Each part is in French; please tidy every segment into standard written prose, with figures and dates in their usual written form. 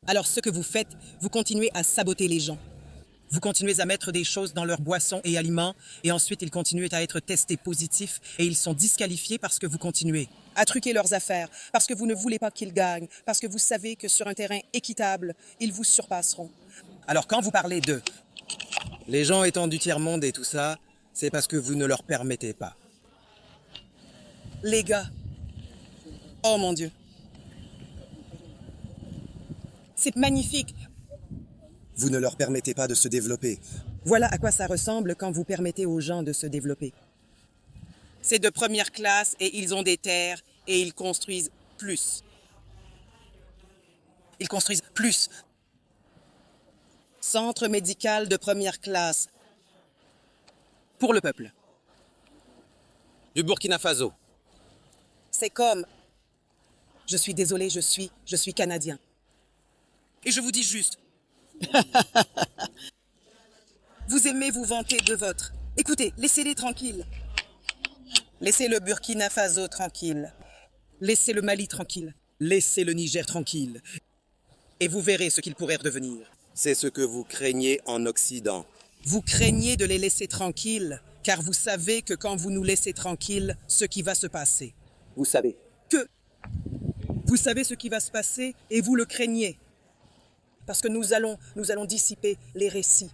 Alors ce que vous faites, vous continuez à saboter les gens. Vous continuez à mettre des choses dans leurs boissons et aliments, et ensuite ils continuent à être testés positifs, et ils sont disqualifiés parce que vous continuez à truquer leurs affaires, parce que vous ne voulez pas qu'ils gagnent, parce que vous savez que sur un terrain équitable, ils vous surpasseront. Alors quand vous parlez de les gens étant du tiers-monde et tout ça, c'est parce que vous ne leur permettez pas. Les gars, oh mon Dieu, c'est magnifique. Vous ne leur permettez pas de se développer. Voilà à quoi ça ressemble quand vous permettez aux gens de se développer. C'est de première classe et ils ont des terres et ils construisent plus. Ils construisent plus. Centre médical de première classe. Pour le peuple. Du Burkina Faso. C'est comme... Je suis désolé, je suis canadien. Et je vous dis juste... Vous aimez vous vanter de votre... Écoutez, laissez-les tranquilles. Laissez le Burkina Faso tranquille. Laissez le Mali tranquille. Laissez le Niger tranquille. Et vous verrez ce qu'ils pourraient redevenir. C'est ce que vous craignez en Occident. Vous craignez de les laisser tranquilles, car vous savez que quand vous nous laissez tranquilles, ce qui va se passer. Vous savez. Vous savez ce qui va se passer et vous le craignez. Parce que nous allons dissiper les récits.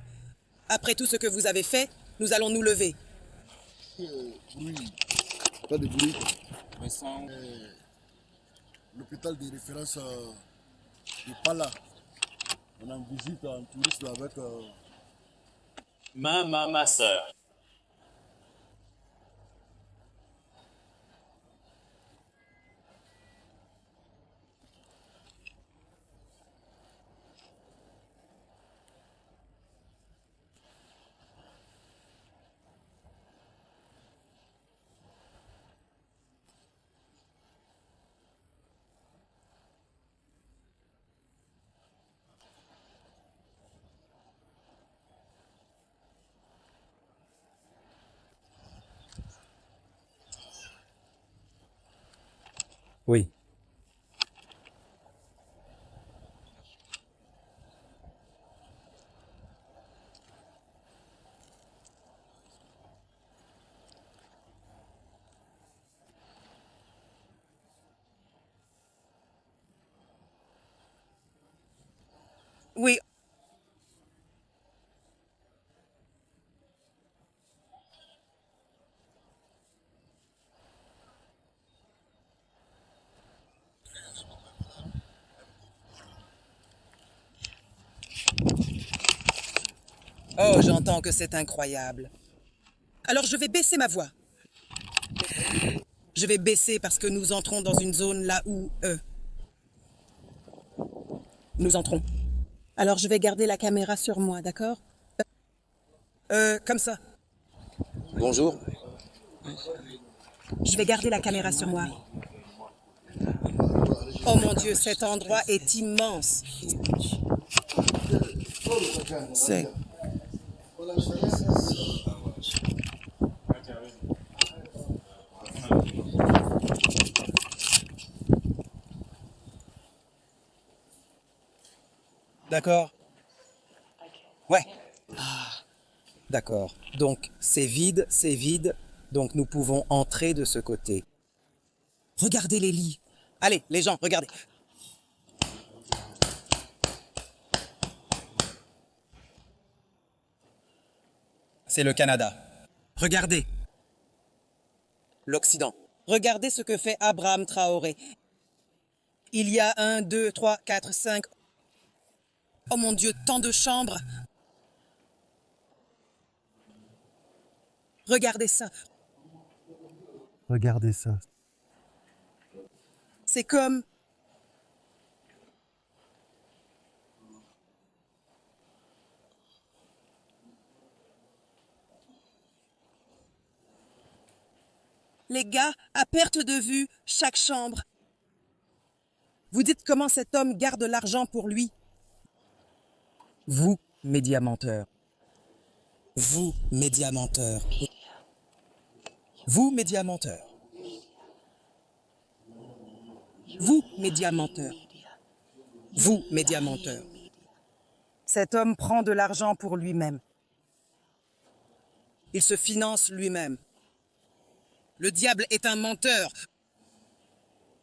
Après tout ce que vous avez fait, nous allons nous lever. Bruit. Pas de bruit. L'hôpital de référence n'est pas là. On est en visite en tourisme avec... Ma sœur. Oui. Oui. Oh, j'entends que c'est incroyable. Alors je vais baisser ma voix. Je vais baisser parce que nous entrons dans une zone là où nous entrons. Alors je vais garder la caméra sur moi, d'accord? Comme ça. Bonjour. Je vais garder la caméra sur moi. Oh mon Dieu, cet endroit est immense. C'est... D'accord? Ouais. D'accord. Donc, c'est vide, c'est vide. Donc, nous pouvons entrer de ce côté. Regardez les lits. Allez, les gens, regardez. C'est le Canada. Regardez. L'Occident. Regardez ce que fait Abraham Traoré. Il y a 1, 2, 3, 4, 5... Oh mon Dieu, tant de chambres. Regardez ça. Regardez ça. C'est comme... Les gars, à perte de vue, chaque chambre. Vous dites comment cet homme garde l'argent pour lui? Vous, médiamenteurs. Vous, médiamenteurs. Vous, médiamenteurs. Vous, médiamenteurs. Vous, média menteur. Cet homme prend de l'argent pour lui-même. Il se finance lui-même. Le diable est un menteur.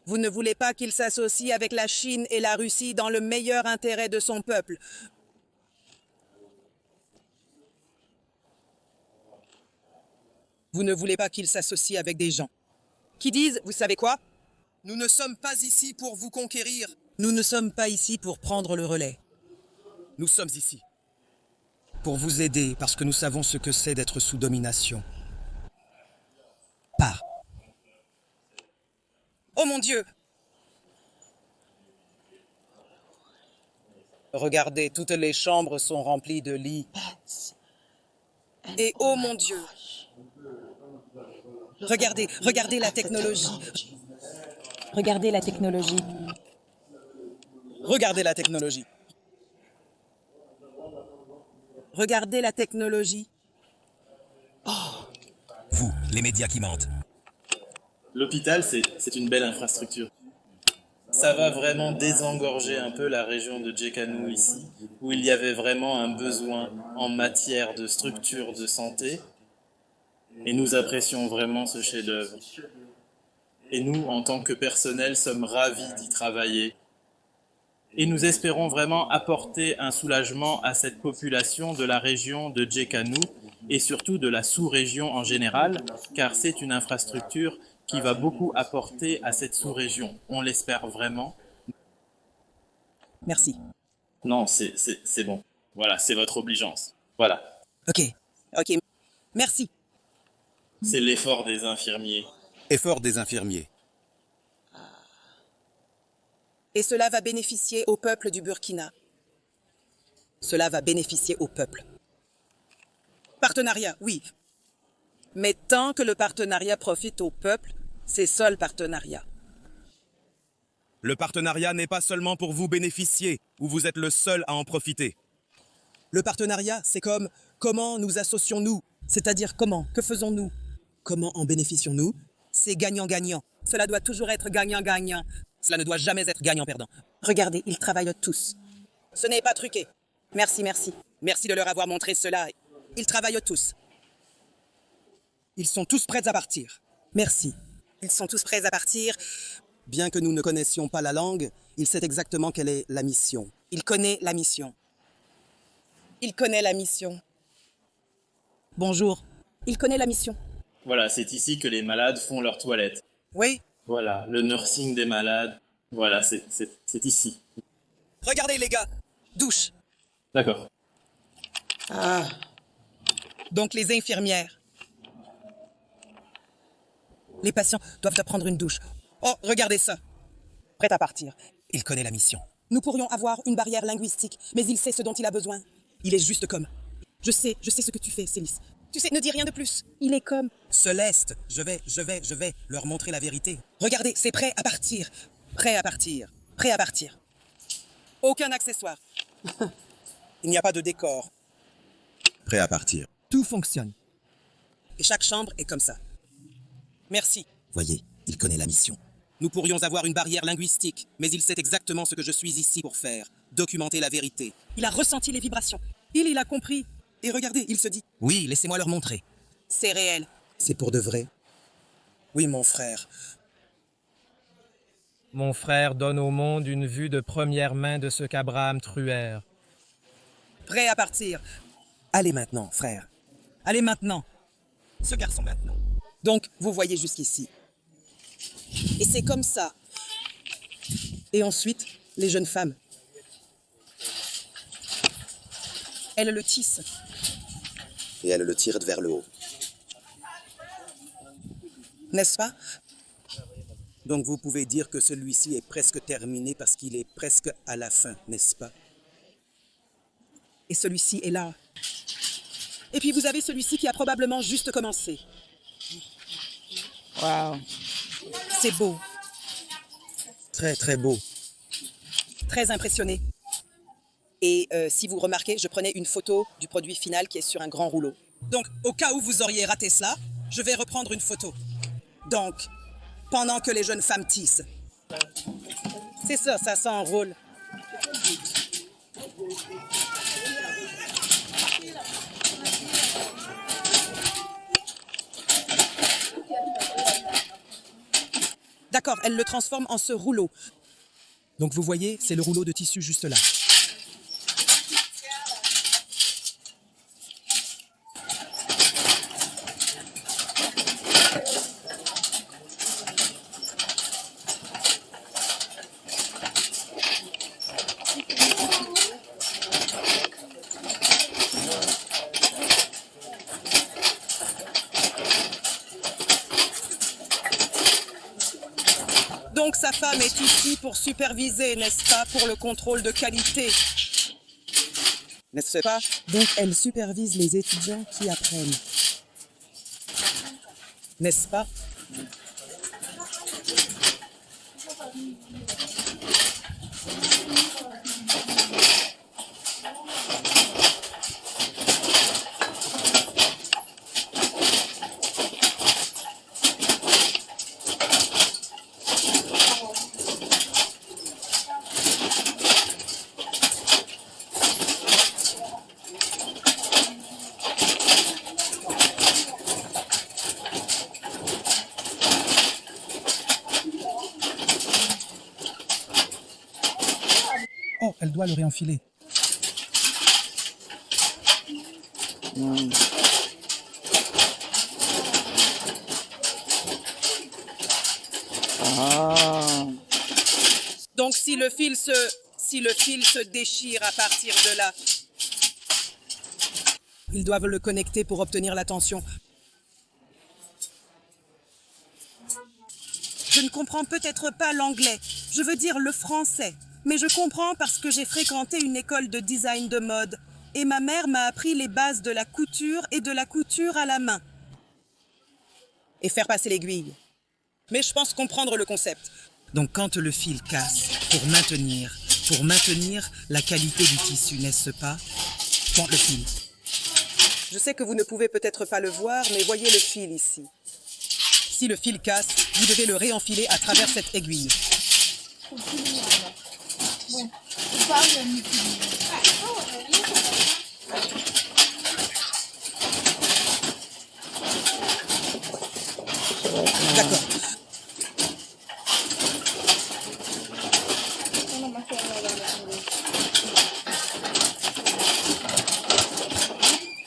Vous ne voulez pas qu'il s'associe avec la Chine et la Russie dans le meilleur intérêt de son peuple. Vous ne voulez pas qu'il s'associe avec des gens qui disent, vous savez quoi? Nous ne sommes pas ici pour vous conquérir. Nous ne sommes pas ici pour prendre le relais. Nous sommes ici pour vous aider parce que nous savons ce que c'est d'être sous domination. Par. Oh mon Dieu! Regardez, toutes les chambres sont remplies de lits. Et oh mon Dieu! Regardez, regardez la technologie. Regardez la technologie. Regardez la technologie. Regardez la technologie. Vous, les médias qui mentent. L'hôpital, c'est une belle infrastructure. Ça va vraiment désengorger un peu la région de Djekanou ici, où il y avait vraiment un besoin en matière de structure de santé. Et nous apprécions vraiment ce chef-d'œuvre. Et nous, en tant que personnel, sommes ravis d'y travailler. Et nous espérons vraiment apporter un soulagement à cette population de la région de Djekanou et surtout de la sous-région en général, car c'est une infrastructure qui va beaucoup apporter à cette sous-région. On l'espère vraiment. Merci. Non, c'est bon. Voilà, c'est votre obligeance. Voilà. Ok. Merci. C'est l'effort des infirmiers. Effort des infirmiers. Et cela va bénéficier au peuple du Burkina. Cela va bénéficier au peuple. Partenariat, oui. Mais tant que le partenariat profite au peuple, c'est ça le partenariat. Le partenariat n'est pas seulement pour vous bénéficier, ou vous êtes le seul à en profiter. Le partenariat, c'est comme comment nous associons-nous, c'est-à-dire comment, que faisons-nous? Comment en bénéficions-nous? C'est gagnant-gagnant. Cela doit toujours être gagnant-gagnant. Cela ne doit jamais être gagnant-perdant. Regardez, ils travaillent tous. Ce n'est pas truqué. Merci. Merci de leur avoir montré cela. Ils travaillent tous. Ils sont tous prêts à partir. Merci. Ils sont tous prêts à partir. Bien que nous ne connaissions pas la langue, il sait exactement quelle est la mission. Il connaît la mission. Il connaît la mission. Bonjour. Il connaît la mission. Voilà, c'est ici que les malades font leur toilette. Oui. Voilà, le nursing des malades. Voilà, c'est ici. Regardez les gars. Douche. D'accord. Donc les infirmières. Les patients doivent prendre une douche. Oh, regardez ça. Prêt à partir. Il connaît la mission. Nous pourrions avoir une barrière linguistique, mais il sait ce dont il a besoin. Il est juste comme. Je sais ce que tu fais, Célis. Tu sais, ne dis rien de plus. Il est comme. Céleste, je vais leur montrer la vérité. Regardez, c'est prêt à partir. Prêt à partir. Prêt à partir. Aucun accessoire. Il n'y a pas de décor. Prêt à partir. Tout fonctionne. Et chaque chambre est comme ça. Merci. Voyez, il connaît la mission. Nous pourrions avoir une barrière linguistique, mais il sait exactement ce que je suis ici pour faire. Documenter la vérité. Il a ressenti les vibrations. Il a compris. Et regardez, il se dit. Oui, laissez-moi leur montrer. C'est réel. C'est pour de vrai. Oui, mon frère. Mon frère donne au monde une vue de première main de ce qu'Abraham Truère. Prêt à partir. Allez maintenant, frère. Allez maintenant. Ce garçon maintenant. Donc, vous voyez jusqu'ici. Et c'est comme ça. Et ensuite, les jeunes femmes. Elles le tissent. Et elle le tire vers le haut. N'est-ce pas? Donc vous pouvez dire que celui-ci est presque terminé parce qu'il est presque à la fin, n'est-ce pas? Et celui-ci est là. Et puis vous avez celui-ci qui a probablement juste commencé. Waouh. C'est beau. Très, très beau. Très impressionné. Et si vous remarquez, je prenais une photo du produit final qui est sur un grand rouleau. Donc, au cas où vous auriez raté cela, je vais reprendre une photo. Donc, pendant que les jeunes femmes tissent. C'est ça, ça s'enroule. D'accord, elle le transforme en ce rouleau. Donc vous voyez, c'est le rouleau de tissu juste là. Donc sa femme est ici pour superviser, n'est-ce pas, pour le contrôle de qualité. N'est-ce pas? Donc elle supervise les étudiants qui apprennent. N'est-ce pas? Oh, elle doit le réenfiler. Donc si le fil se déchire à partir de là, ils doivent le connecter pour obtenir la tension. Je ne comprends peut-être pas l'anglais, je veux dire le français. Mais je comprends parce que j'ai fréquenté une école de design de mode et ma mère m'a appris les bases de la couture et de la couture à la main. Et faire passer l'aiguille. Mais je pense comprendre le concept. Donc quand le fil casse, pour maintenir la qualité du tissu, n'est-ce pas? Bon, le fil. Je sais que vous ne pouvez peut-être pas le voir, mais voyez le fil ici. Si le fil casse, vous devez le réenfiler à travers cette aiguille. D'accord.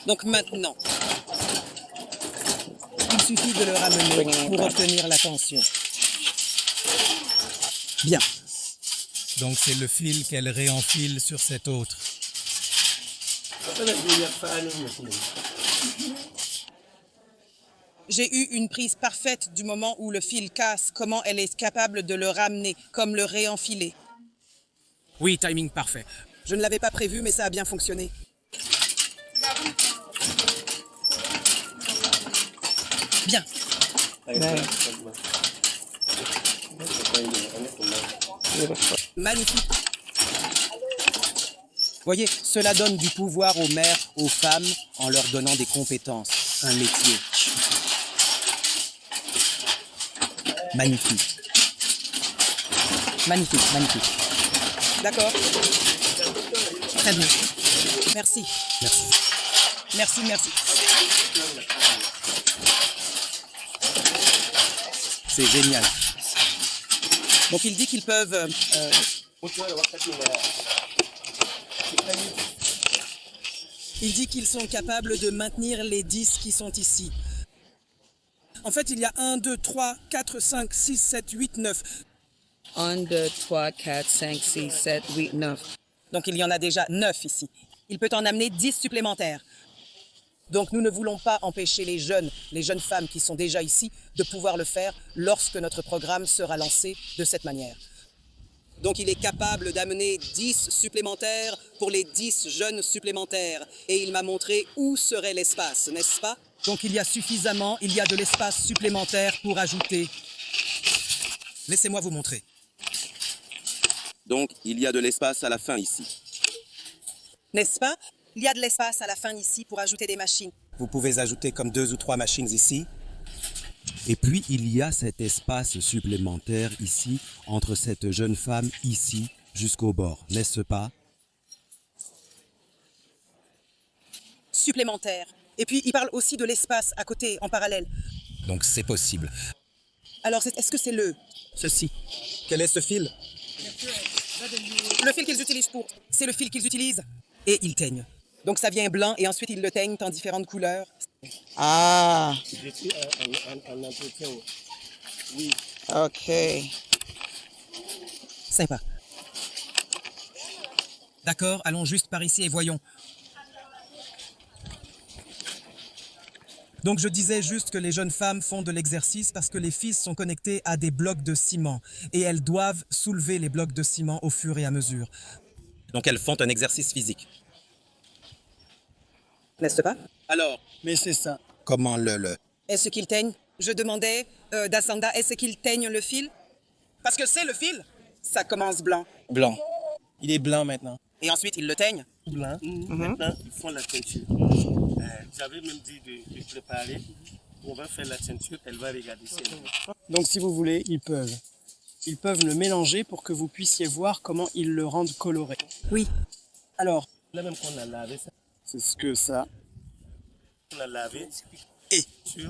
Donc maintenant, il suffit de le ramener pour obtenir la tension. Bien. Donc c'est le fil qu'elle réenfile sur cet autre. J'ai eu une prise parfaite du moment où le fil casse, comment elle est capable de le ramener, comme le réenfiler. Oui, timing parfait. Je ne l'avais pas prévu, mais ça a bien fonctionné. Bien. Magnifique. Voyez, cela donne du pouvoir aux mères, aux femmes, en leur donnant des compétences, un métier. Magnifique. Magnifique, magnifique. D'accord. Très bien. Merci. Merci. Merci, merci. C'est génial. Donc il dit qu'ils peuvent... Il dit qu'ils sont capables de maintenir les 10 qui sont ici. En fait, il y a 1, 2, 3, 4, 5, 6, 7, 8, 9. 1, 2, 3, 4, 5, 6, 7, 8, 9. Donc il y en a déjà 9 ici. Il peut en amener 10 supplémentaires. Donc nous ne voulons pas empêcher les jeunes femmes qui sont déjà ici de pouvoir le faire lorsque notre programme sera lancé de cette manière. Donc il est capable d'amener 10 supplémentaires pour les 10 jeunes supplémentaires. Et il m'a montré où serait l'espace, n'est-ce pas? Donc il y a de l'espace supplémentaire pour ajouter. Laissez-moi vous montrer. Donc, il y a de l'espace à la fin ici. N'est-ce pas? Il y a de l'espace à la fin ici pour ajouter des machines. Vous pouvez ajouter comme 2 ou 3 machines ici. Et puis, il y a cet espace supplémentaire ici, entre cette jeune femme ici jusqu'au bord, n'est-ce pas? Supplémentaire. Et puis, il parle aussi de l'espace à côté, en parallèle. Donc c'est possible. Alors, est-ce que c'est ceci? Quel est ce fil? Le fil qu'ils utilisent pour... C'est le fil qu'ils utilisent. Et ils teignent. Donc, ça vient blanc et ensuite, ils le teignent en différentes couleurs. Ah, Je suis en entretien. Oui. ok. Sympa. D'accord, allons juste par ici et voyons. Donc je disais juste que les jeunes femmes font de l'exercice parce que les fils sont connectés à des blocs de ciment et elles doivent soulever les blocs de ciment au fur et à mesure. Donc elles font un exercice physique. N'est-ce pas? Alors, Mais c'est ça. comment le... Est-ce qu'ils teignent? Je demandais, Dasanda, est-ce qu'ils teignent le fil? Parce que c'est le fil. Ça commence blanc. Blanc. Il est blanc maintenant. Et ensuite, ils le teignent. Blanc. Maintenant, ils font la teinture. J'avais même dit de préparer. On va faire la teinture, elle va regarder si elle va. Donc si vous voulez, ils peuvent. Ils peuvent le mélanger pour que vous puissiez voir comment ils le rendent coloré. Oui. Alors, Là même qu'on a lavé ça, c'est ce que ça. on a lavé. Et tu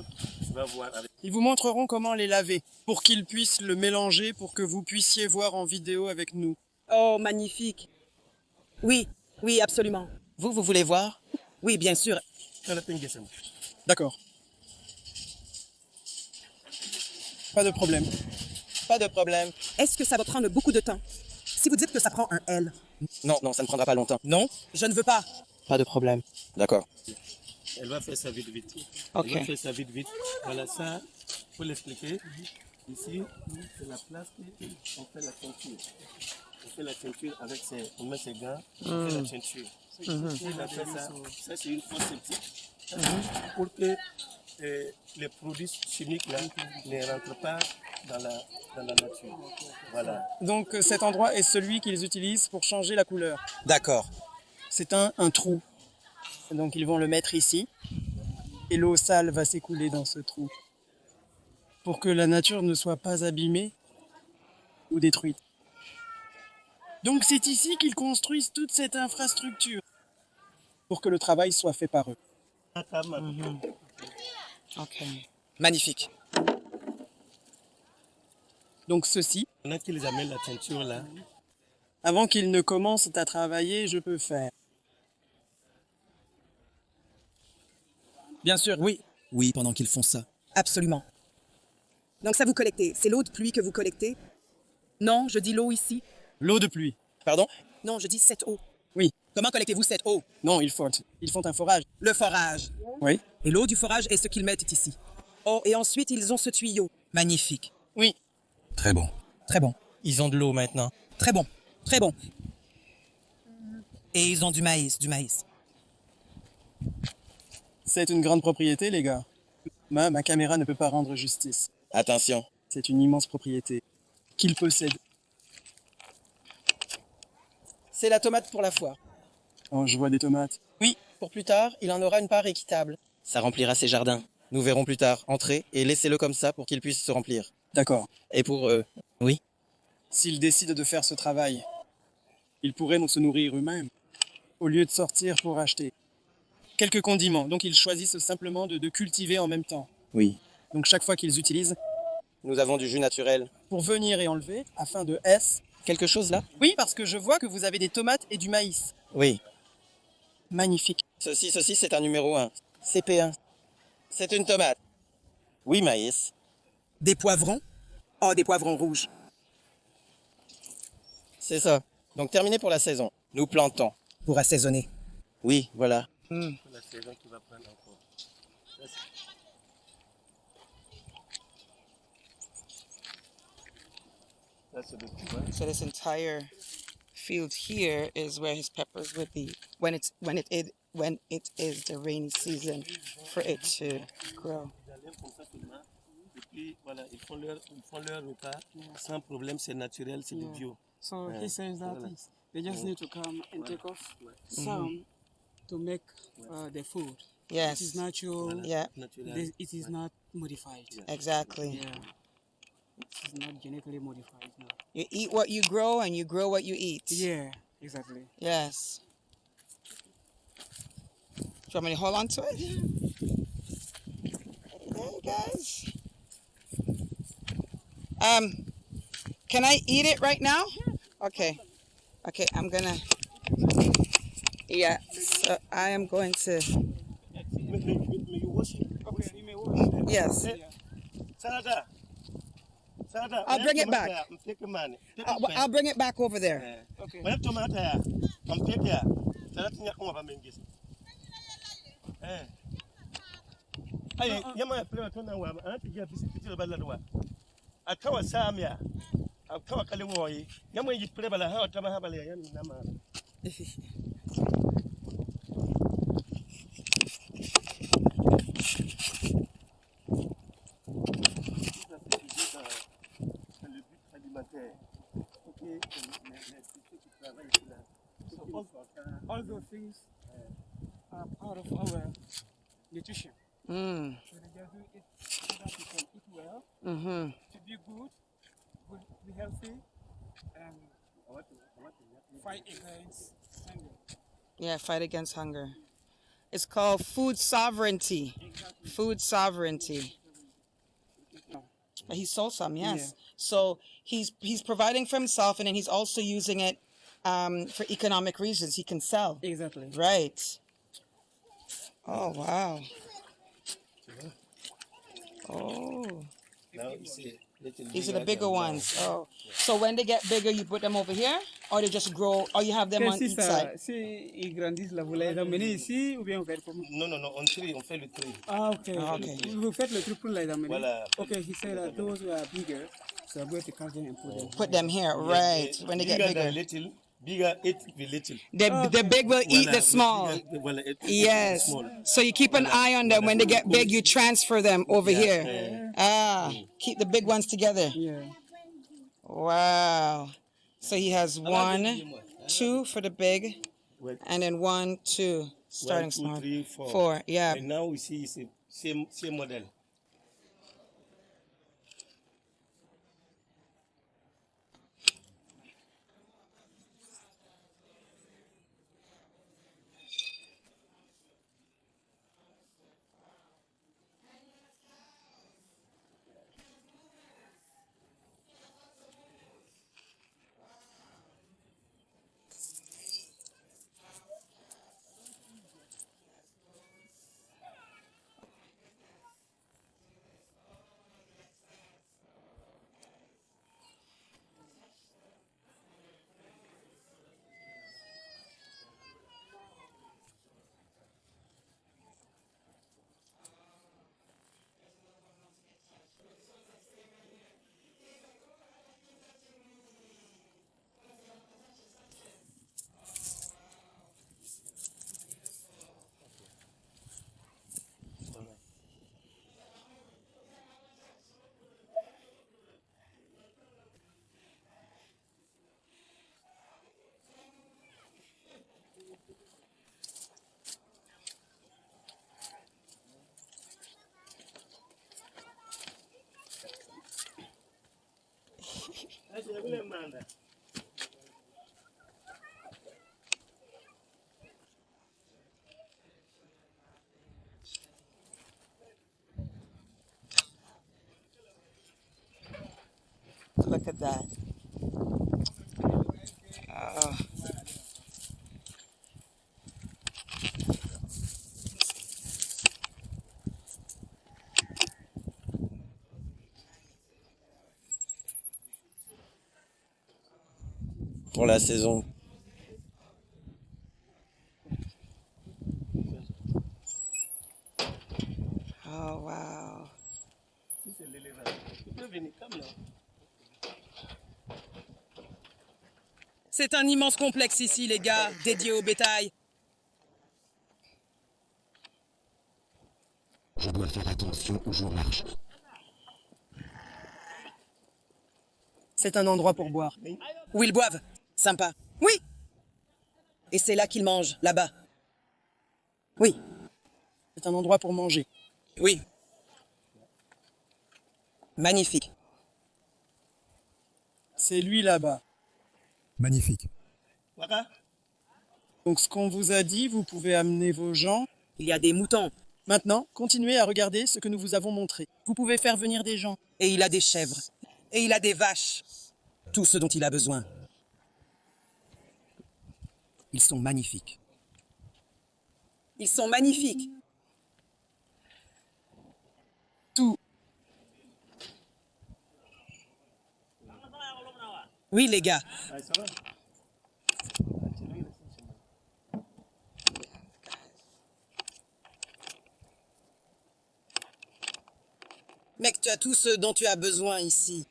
vas voir avec. Ils vous montreront comment les laver pour qu'ils puissent le mélanger pour que vous puissiez voir en vidéo avec nous. Oh, magnifique. Oui, oui, absolument. Vous voulez voir? Oui, bien sûr. D'accord. Pas de problème. Pas de problème. Est-ce que ça va prendre beaucoup de temps? Si vous dites que ça prend un L. Non, ça ne prendra pas longtemps. Non? Je ne veux pas. Pas de problème. D'accord. Elle va faire ça vite, vite. Ok. Elle va faire ça vite, vite. Voilà ça, pour l'expliquer. Ici, c'est la place qu'on fait la teinture. On fait la teinture avec on met ses gants, on fait la teinture. Il a fait ça, ça c'est une fosse septique. Pour que les produits chimiques là ne rentrent pas dans la nature. Voilà. Donc cet endroit est celui qu'ils utilisent pour changer la couleur. D'accord. C'est un trou. Donc ils vont le mettre ici. Et l'eau sale va s'écouler dans ce trou. Pour que la nature ne soit pas abîmée ou détruite. Donc c'est ici qu'ils construisent toute cette infrastructure. Pour que le travail soit fait par eux. Ok. Magnifique. Donc ceci, Pendant qu'ils amènent la teinture là, avant qu'ils ne commencent à travailler, je peux faire. Bien sûr, oui. Oui, pendant qu'ils font ça. Absolument. Donc ça vous collectez. C'est l'eau de pluie que vous collectez? Non, je dis l'eau ici. L'eau de pluie. Pardon? Non, je dis cette eau. Oui. Comment collectez-vous cette eau? Non, ils font un forage. Le forage. Oui. Et l'eau du forage est ce qu'ils mettent ici. Oh, et ensuite, ils ont ce tuyau. Magnifique. Oui. Très bon. Très bon. Ils ont de l'eau maintenant. Très bon. Très bon. Et ils ont du maïs, du maïs. C'est une grande propriété, les gars. Ma caméra ne peut pas rendre justice. Attention. C'est une immense propriété qu'ils possèdent. C'est la tomate pour la foire. Oh, je vois des tomates. Oui, pour plus tard, il en aura une part équitable. Ça remplira ses jardins. Nous verrons plus tard. Entrez et laissez-le comme ça pour qu'il puisse se remplir. D'accord. Et pour eux, oui. S'ils décident de faire ce travail, ils pourraient se nourrir eux-mêmes, au lieu de sortir pour acheter. Quelques condiments, donc ils choisissent simplement de cultiver en même temps. Oui. Donc chaque fois qu'ils utilisent, Nous avons du jus naturel. pour venir et enlever, afin de S. Quelque chose là? Oui, parce que je vois que vous avez des tomates et du maïs. Oui. Magnifique. Ceci, c'est un numéro 1. CP1. C'est une tomate. Oui, maïs. Des poivrons? Oh, des poivrons rouges. C'est ça. Donc terminé pour la saison. Nous plantons. Pour assaisonner. Oui, voilà. la saison qui va prendre encore. Ça, c'est le tuba. So this entire field here is where his peppers would be when it is the rainy season for it to grow. Ils enlèvent comme ça seulement. Et puis, voilà, ils font leur repas sans problème, c'est naturel, c'est du bio. So Yeah. he says that Voilà. they just Yeah. need to come and take off Ouais. some to make the food. Yes. It is natural. Voilà. Yeah, Naturel. It is not modified. exactly. Yeah. It is not genetically modified. No. You eat what you grow and you grow what you eat. Yeah, exactly. Yes. Do you want me to hold on to it? Hey guys. Can I eat it right now? Okay. Okay, I'm gonna. Yeah. So I am going to. May you wash it? Okay, you may wash. Yes. Sarada. Sarada. I'll bring it back. I'll bring it back over there. Okay. Mana tomato ya? Ampeke ya. Sarata nya kuma ba mengis. Ay, yama ya play tona wa. Anati ya bisi pitira baladwa. Akawa samia. Akawa kalimu yi. Yama yi play bala hawa tama habale ya yani nama. All those things are part of our nutrition. Mm. So they just do it so that you can eat well, Mm-hmm. to be good, be healthy, and fight against hunger. Yeah, fight against hunger. It's called food sovereignty. Food sovereignty. But he sold some, yes. Yeah. So he's providing for himself, and then he's also using it for economic reasons. He can sell. Exactly. Right. Oh wow. Oh. Now you see These are the bigger ones. Oh. So when they get bigger, you put them over here, or they just grow, or you have them on each side. Si ils grandissent là, vous les amenez ici ou bien vous faites comment? Non, on fait le tri. Ah, okay. Ah, okay. Vous faites le truc pour les amener. Voilà. Okay, he said that those who are bigger, so I'm going to cut them and put them. Put them here, right? When they get bigger. Little, bigger eat the little. The big will eat the small. Yes. So you keep an eye on them. When they get big, you transfer them over here. Keep the big ones together. Yeah. Wow. So he has 1, 2 for the big, and then 1, 2, starting 1, 2, small. 3, 4. 4, yeah. And now we see it's the same model. Look at that. Pour la saison. Oh, wow. C'est un immense complexe ici, les gars, dédié au bétail. Je dois faire attention où je marche. C'est un endroit pour boire. Où ils boivent. Sympa. Oui. Et c'est là qu'ils mangent, là-bas. Oui. C'est un endroit pour manger. Oui. Magnifique. C'est lui là-bas. Magnifique. Donc ce qu'on vous a dit, vous pouvez amener vos gens. Il y a des moutons. Maintenant, continuez à regarder ce que nous vous avons montré. Vous pouvez faire venir des gens. Et il a des chèvres. Et il a des vaches. Tout ce dont il a besoin. Ils sont magnifiques. Ils sont magnifiques. Tout. Oui, les gars. Mec, tu as tout ce dont tu as besoin ici.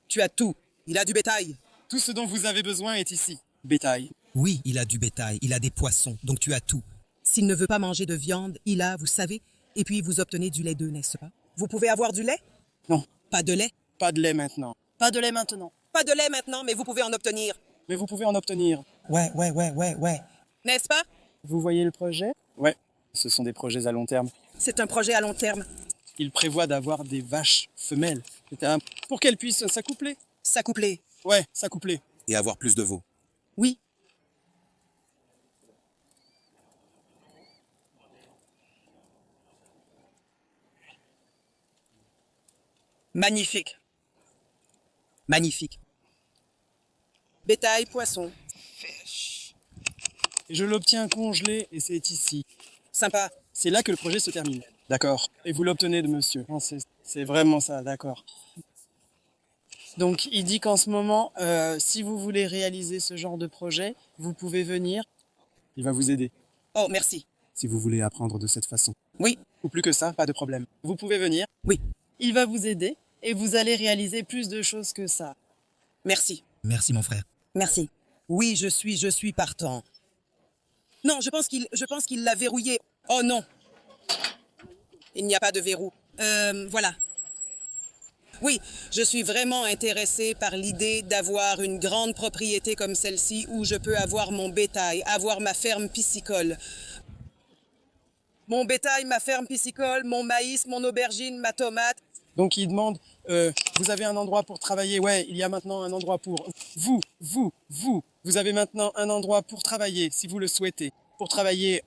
Tu as tout. Il a du bétail. Tout ce dont vous avez besoin est ici. Bétail. Oui, il a du bétail, il a des poissons, donc tu as tout. S'il ne veut pas manger de viande, il a, vous savez, et puis vous obtenez du lait d'œuf, n'est-ce pas? Vous pouvez avoir du lait? Non. Pas de lait? Pas de lait maintenant. Pas de lait maintenant. Pas de lait maintenant, mais vous pouvez en obtenir. Mais vous pouvez en obtenir. Ouais. N'est-ce pas? Vous voyez le projet? Ouais. Ce sont des projets à long terme. C'est un projet à long terme. Il prévoit d'avoir des vaches femelles. Pour qu'elles puissent s'accoupler. S'accoupler. Ouais, s'accoupler. Et avoir plus de veaux. Oui. Magnifique. Magnifique. Bétail, poisson. Et je l'obtiens congelé et c'est ici. Sympa. C'est là que le projet se termine. D'accord. Et vous l'obtenez de monsieur. Non, c'est vraiment ça, d'accord. Donc il dit qu'en ce moment, si vous voulez réaliser ce genre de projet, vous pouvez venir. Il va vous aider. Oh, merci. Si vous voulez apprendre de cette façon. Oui. Ou plus que ça, pas de problème. Vous pouvez venir. Oui. Il va vous aider et vous allez réaliser plus de choses que ça. Merci. Merci mon frère. Merci. Oui, je suis partant. Non, je pense qu'il l'a verrouillé. Oh non. Il n'y a pas de verrou. Voilà. Oui, je suis vraiment intéressé par l'idée d'avoir une grande propriété comme celle-ci où je peux avoir mon bétail, avoir ma ferme piscicole. Mon bétail, ma ferme piscicole, mon maïs, mon aubergine, ma tomate. Donc il demande, vous avez un endroit pour travailler? Ouais, il y a maintenant un endroit pour vous. Vous avez maintenant un endroit pour travailler, si vous le souhaitez. Pour travailler...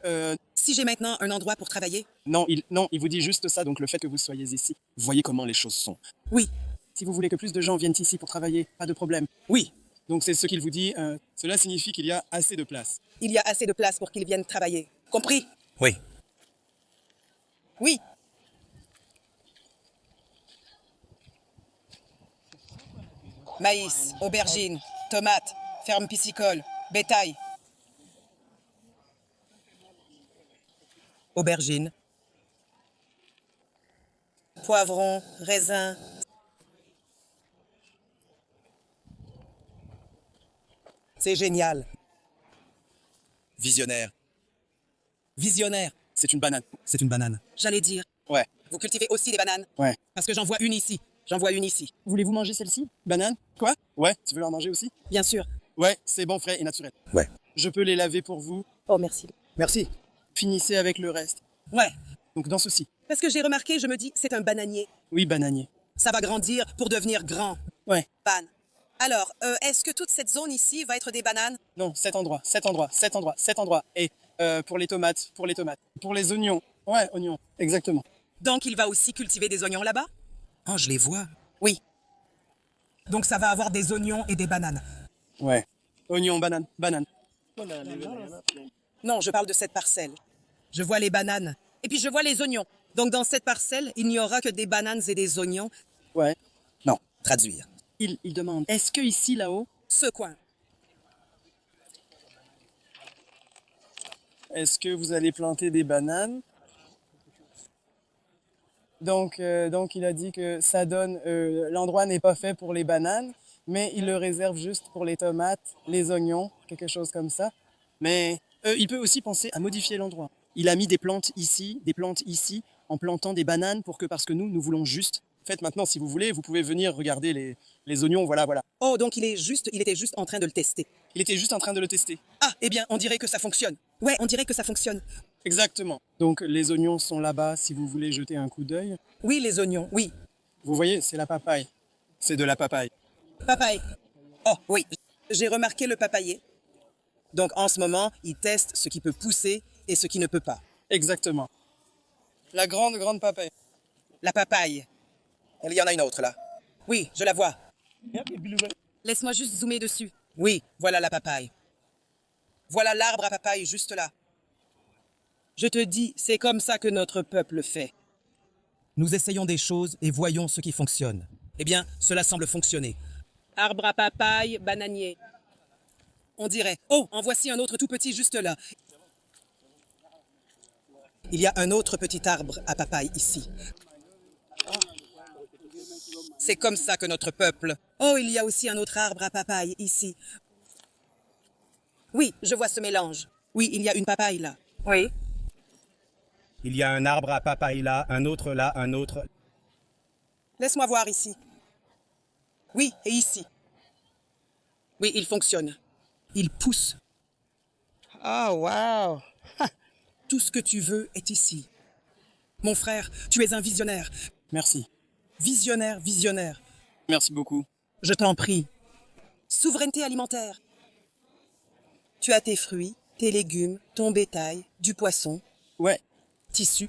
Si j'ai maintenant un endroit pour travailler? Non, il vous dit juste ça, donc le fait que vous soyez ici. Vous voyez comment les choses sont. Oui. Si vous voulez que plus de gens viennent ici pour travailler, pas de problème. Oui. Donc c'est ce qu'il vous dit, cela signifie qu'il y a assez de place. Il y a assez de place pour qu'ils viennent travailler. Compris? Oui. Oui. Maïs, aubergine, tomate, ferme piscicole, bétail. Aubergine. Poivron, raisin. C'est génial. Visionnaire. Visionnaire. C'est une banane. C'est une banane. J'allais dire. Ouais. Vous cultivez aussi des bananes? Ouais. Parce que j'en vois une ici. J'en vois une ici. Voulez-vous manger celle-ci? Banane? Quoi? Ouais, tu veux en manger aussi? Bien sûr. Ouais, c'est bon, frais et naturel. Ouais. Je peux les laver pour vous. Oh, merci. Merci. Finissez avec le reste. Ouais. Donc dans ceci. Parce que j'ai remarqué, je me dis, c'est un bananier. Oui, bananier. Ça va grandir pour devenir grand. Ouais. Ban. Alors, est-ce que toute cette zone ici va être des bananes? Non, cet endroit. Et pour les tomates. Pour les oignons. Ouais, oignons. Exactement. Donc, il va aussi cultiver des oignons là-bas? Oh, je les vois. Oui. Donc, ça va avoir des oignons et des bananes. Ouais. Oignons, banane. Non, je parle de cette parcelle. Je vois les bananes. Et puis, je vois les oignons. Donc, dans cette parcelle, il n'y aura que des bananes et des oignons. Ouais. Non, traduire. Il demande, est-ce que ici, là-haut, Ce coin. est-ce que vous allez planter des bananes? Donc il a dit que ça donne, l'endroit n'est pas fait pour les bananes, mais il le réserve juste pour les tomates, les oignons, quelque chose comme ça. Mais il peut aussi penser à modifier l'endroit. Il a mis des plantes ici, en plantant des bananes parce que nous voulons juste. Faites maintenant, si vous voulez, vous pouvez venir regarder les oignons, voilà. Oh, donc il était juste en train de le tester. Il était juste en train de le tester. Ah, eh bien, on dirait que ça fonctionne. Ouais, on dirait que ça fonctionne. Exactement. Donc les oignons sont là-bas, si vous voulez jeter un coup d'œil. Oui, les oignons, oui. Vous voyez, c'est la papaye. C'est de la papaye. Papaye. Oh oui, j'ai remarqué le papayer. Donc en ce moment, il teste ce qui peut pousser et ce qui ne peut pas. Exactement. La grande papaye. La papaye. Il y en a une autre là. Oui, je la vois. Laisse-moi juste zoomer dessus. Oui, voilà la papaye. Voilà l'arbre à papaye juste là. Je te dis, c'est comme ça que notre peuple fait. Nous essayons des choses et voyons ce qui fonctionne. Eh bien, cela semble fonctionner. Arbre à papaye, bananier. On dirait, oh, en voici un autre tout petit juste là. Il y a un autre petit arbre à papaye ici. C'est comme ça que notre peuple... Oh, il y a aussi un autre arbre à papaye ici. Oui, je vois ce mélange. Oui, il y a une papaye là. Oui. Il y a un arbre à papaye là, un autre là, un autre. Laisse-moi voir ici. Oui, et ici. Oui, il fonctionne. Il pousse. Oh, wow. Tout ce que tu veux est ici. Mon frère, tu es un visionnaire. Merci. Visionnaire, visionnaire. Merci beaucoup. Je t'en prie. Souveraineté alimentaire. Tu as tes fruits, tes légumes, ton bétail, du poisson. Ouais. Tissu.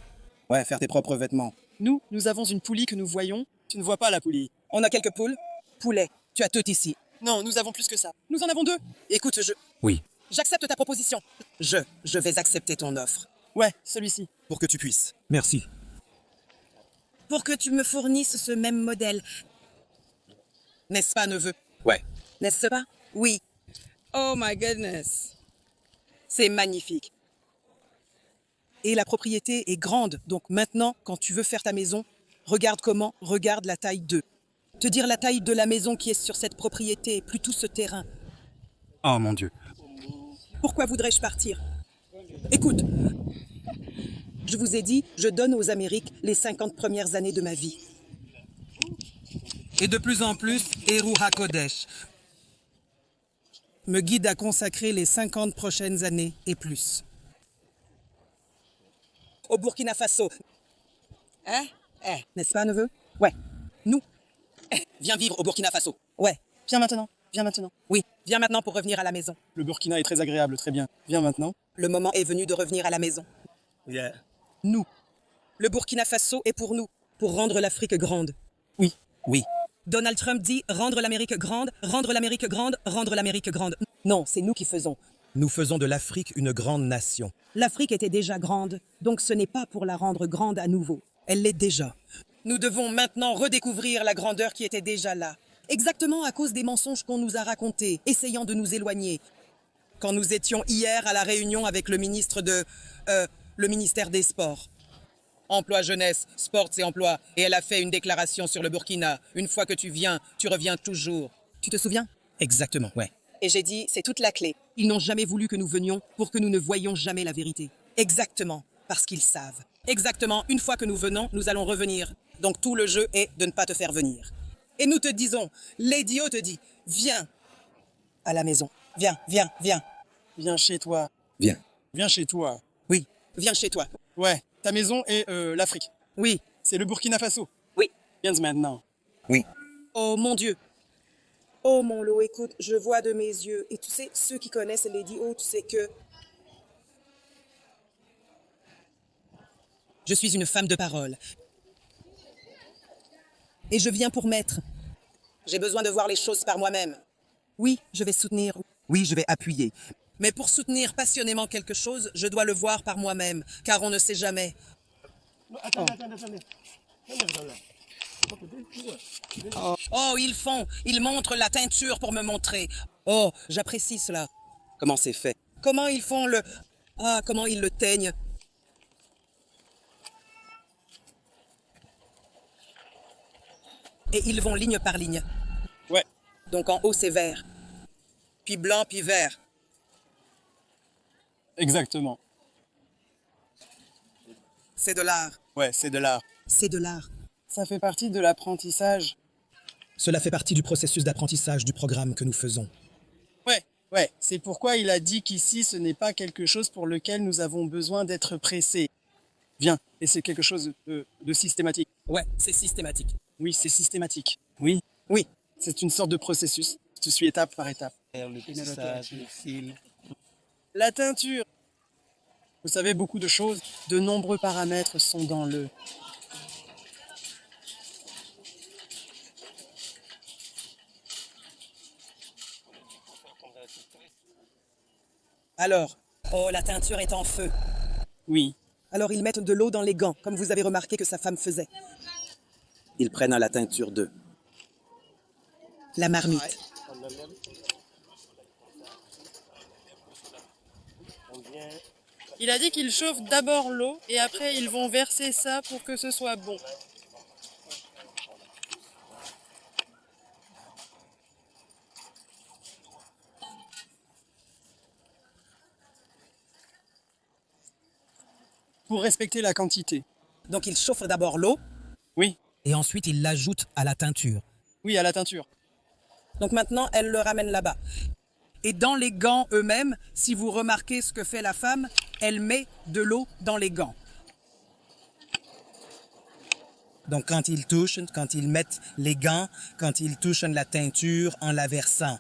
Ouais, faire tes propres vêtements. Nous avons une poulie que nous voyons. Tu ne vois pas la poulie. On a quelques poules. Poulet. Tu as tout ici. Non, nous avons plus que ça. Nous en avons 2. Écoute, Oui. j'accepte ta proposition. Je vais accepter ton offre. Ouais, celui-ci. Pour que tu puisses. Merci. Pour que tu me fournisses ce même modèle. N'est-ce pas, neveu? Ouais. N'est-ce pas? Oui. Oh my goodness. C'est magnifique. Et la propriété est grande. Donc maintenant, quand tu veux faire ta maison, regarde la taille 2. Te dire la taille de la maison qui est sur cette propriété, plus tout ce terrain. Oh mon Dieu. Pourquoi voudrais-je partir? Écoute, je vous ai dit, je donne aux Amériques les 50 premières années de ma vie. Et de plus en plus, Eru HaKodesh me guide à consacrer les 50 prochaines années et plus. Au Burkina Faso. Hein? N'est-ce pas, neveu? Ouais. Nous. Viens vivre au Burkina Faso. Ouais. Viens maintenant. Viens maintenant. Oui, viens maintenant pour revenir à la maison. Le Burkina est très agréable, très bien. Viens maintenant. Le moment est venu de revenir à la maison. Yeah. Nous. Le Burkina Faso est pour nous, pour rendre l'Afrique grande. Oui. Oui. Donald Trump dit rendre l'Amérique grande, rendre l'Amérique grande, rendre l'Amérique grande. Non, c'est nous qui faisons. Nous faisons de l'Afrique une grande nation. L'Afrique était déjà grande, donc ce n'est pas pour la rendre grande à nouveau. Elle l'est déjà. Nous devons maintenant redécouvrir la grandeur qui était déjà là. Exactement à cause des mensonges qu'on nous a racontés, essayant de nous éloigner. Quand nous étions hier à la réunion avec le ministre le ministère des Sports. Emploi jeunesse, sports et emploi. Et elle a fait une déclaration sur le Burkina. Une fois que tu viens, tu reviens toujours. Tu te souviens? Exactement, ouais. Et j'ai dit, c'est toute la clé. Ils n'ont jamais voulu que nous venions pour que nous ne voyions jamais la vérité. Exactement, parce qu'ils savent. Exactement, une fois que nous venons, nous allons revenir. Donc tout le jeu est de ne pas te faire venir. Et nous te disons, Lady O te dit, viens à la maison. Viens, viens, viens. Viens chez toi. Viens. Viens chez toi. Oui, viens chez toi. Ouais, ta maison est l'Afrique. Oui. C'est le Burkina Faso. Oui. Viens maintenant. Oui. Oh mon Dieu. Oh mon lot, écoute, je vois de mes yeux. Et tu sais, ceux qui connaissent Lady O, tu sais que... Je suis une femme de parole. Et je viens pour maître. J'ai besoin de voir les choses par moi-même. Oui, je vais soutenir. Oui, je vais appuyer. Mais pour soutenir passionnément quelque chose, je dois le voir par moi-même, car on ne sait jamais. Oh, ils montrent la teinture pour me montrer. Oh, j'apprécie cela. Comment c'est fait? Comment ils font le... Ah, comment ils le teignent. Et ils vont ligne par ligne. Ouais. Donc en haut, c'est vert. Puis blanc, puis vert. Exactement. C'est de l'art. Ouais, c'est de l'art. C'est de l'art. Ça fait partie de l'apprentissage. Cela fait partie du processus d'apprentissage du programme que nous faisons. Ouais. C'est pourquoi il a dit qu'ici, ce n'est pas quelque chose pour lequel nous avons besoin d'être pressés. Viens. Et c'est quelque chose de systématique. Ouais, c'est systématique. Oui, c'est systématique. Oui. Oui, C'est une sorte de processus. Tu suis étape par étape. Le tissage, le fil. La teinture. Vous savez, beaucoup de choses, de nombreux paramètres sont dans le. Alors, oh, la teinture est en feu. Oui. Alors ils mettent de l'eau dans les gants, comme vous avez remarqué que sa femme faisait. Ils prennent à la teinture d'eux. La marmite. Il a dit qu'il chauffe d'abord l'eau et après ils vont verser ça pour que ce soit bon. Pour respecter la quantité. Donc ils chauffent d'abord l'eau. Oui. Et ensuite ils l'ajoutent à la teinture. Oui, à la teinture. Donc maintenant, elle le ramène là-bas. Et dans les gants eux-mêmes, si vous remarquez ce que fait la femme, elle met de l'eau dans les gants. Donc quand ils touchent, quand ils mettent les gants, quand ils touchent la teinture en la versant.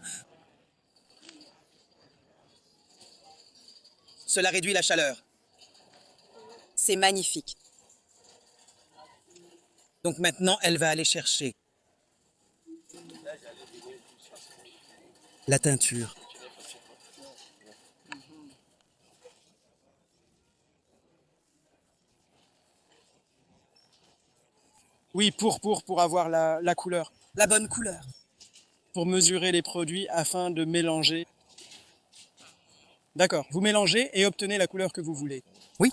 Cela réduit la chaleur. C'est magnifique. Donc maintenant, elle va aller chercher la teinture. Oui, pour avoir la couleur. La bonne couleur. Pour mesurer les produits afin de mélanger. D'accord, vous mélangez et obtenez la couleur que vous voulez. Oui.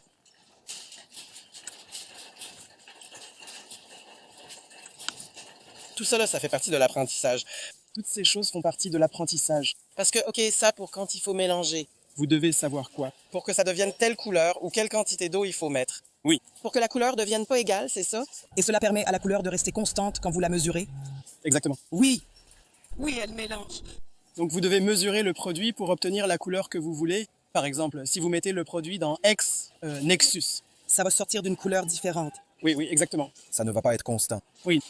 Tout ça, là, ça fait partie de l'apprentissage. Toutes ces choses font partie de l'apprentissage. Parce que, ok, ça, pour quand il faut mélanger. Vous devez savoir quoi? Pour que ça devienne telle couleur ou quelle quantité d'eau il faut mettre. Oui. Pour que la couleur ne devienne pas égale, c'est ça? Et cela permet à la couleur de rester constante quand vous la mesurez? Exactement. Oui. Oui, elle mélange. Donc vous devez mesurer le produit pour obtenir la couleur que vous voulez. Par exemple, si vous mettez le produit dans X Nexus. Ça va sortir d'une couleur différente. Oui, oui, exactement. Ça ne va pas être constant. Oui.